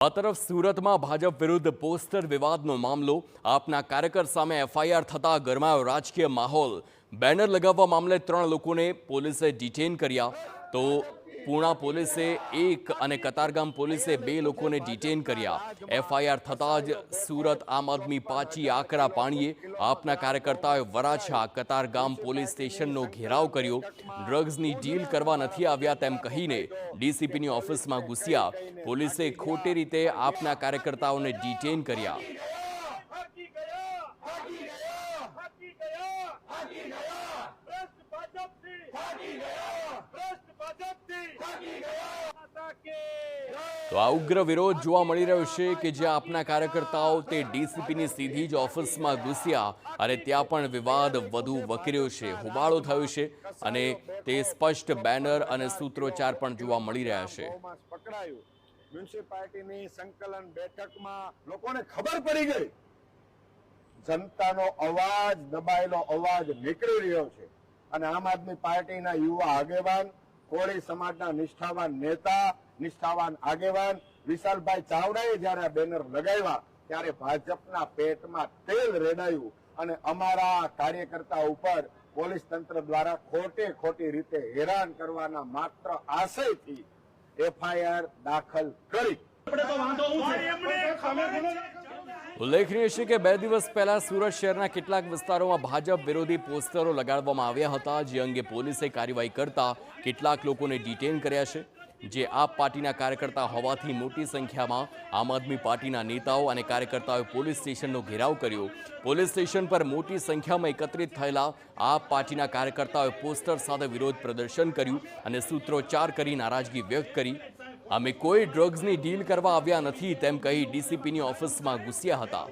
આ તરફ સુરતમાં ભાજપ વિરુદ્ધ પોસ્ટર વિવાદનો મામલો, આપના કાર્યકર સામે એફઆઈઆર થતા ગરમાયો રાજકીય માહોલ। બેનર લગાવવા મામલે 3 લોકોને પોલીસે ડિટેન કર્યા, તો પૂણા પોલીસે 1 અને કતારગામ પોલીસે 2 લોકોને ડિટેન કર્યા। એફઆઈઆર થતાં જ સુરત આમ આદમી પાર્ટી આકરા પાણીએ। આપના કાર્યકર્તાઓએ વરાછા કતારગામ પોલીસ સ્ટેશનનો ઘેરાવ કર્યો। ડ્રગ્સની ડીલ કરવા નથી આવ્યા તેમ કહીને ડીસીપીની ઓફિસમાં ઘૂસ્યા। પોલીસે ખોટી રીતે આપના કાર્યકર્તાઓને ડિટેન કર્યા। તો આ ઉગ્ર વિરોધ જોવા મળી રહ્યો છે કે જ્યાં આપના કાર્યકર્તાઓ તે ડીસીપીની સીધી જ ઓફિસમાં ઘૂસ્યા અને ત્યાં પણ વિવાદ વધુ વકર્યો છે, હોબાળો થયો છે અને તે સ્પષ્ટ બેનર અને સૂત્રોચ્ચાર પણ જોવા મળી રહ્યા છે। મ્યુનિસિપાલિટીની સંકલન બેઠકમાં લોકોને ખબર પડી ગઈ, જનતાનો અવાજ, દબાયેલો અવાજ નીકળી રહ્યો છે અને આમ આદમી પાર્ટીના યુવા આગેવાન, કોળી સમાજના નિષ્ઠાવાન નેતા, નિષ્ઠાવાન આગેવાન વિશાલભાઈ ચાવડાએ જ્યારે આ બેનર લગાવ્યા ત્યારે ભાજપના પેટમાં તેલ રેડાયું અને અમારા કાર્યકર્તા ઉપર પોલીસ તંત્ર દ્વારા ખોટી રીતે હેરાન કરવાના માત્ર આશયથી એફઆઈઆર દાખલ કરી। ઉલ્લેખનીય છે કે 2 દિવસ પહેલા સુરત શહેરના કેટલાક વિસ્તારોમાં ભાજપ વિરોધી પોસ્ટરો લગાડવામાં આવ્યા હતા, જે અંગે પોલીસે કાર્યવાહી કરતા કેટલાક લોકોને ડિટેન કર્યા છે। જે આપ પાર્ટીના કાર્યકર્તા હોવાથી મોટી સંખ્યામાં આમ આદમી પાર્ટીના નેતાઓ અને કાર્યકર્તાઓએ પોલીસ સ્ટેશનનો ઘેરાવ કર્યો। પોલીસ સ્ટેશન પર મોટી સંખ્યામાં એકત્રિત થયેલા આપ પાર્ટીના કાર્યકર્તાઓએ પોસ્ટર સાથે વિરોધ પ્રદર્શન કર્યું અને સૂત્રોચ્ચાર કરી નારાજગી વ્યક્ત કરી। અમે કોઈ ડ્રગ્સની ડીલ કરવા આવ્યા નથી તેમ કહી ડીસીપીની ઓફિસમાં ઘૂસ્યા હતા।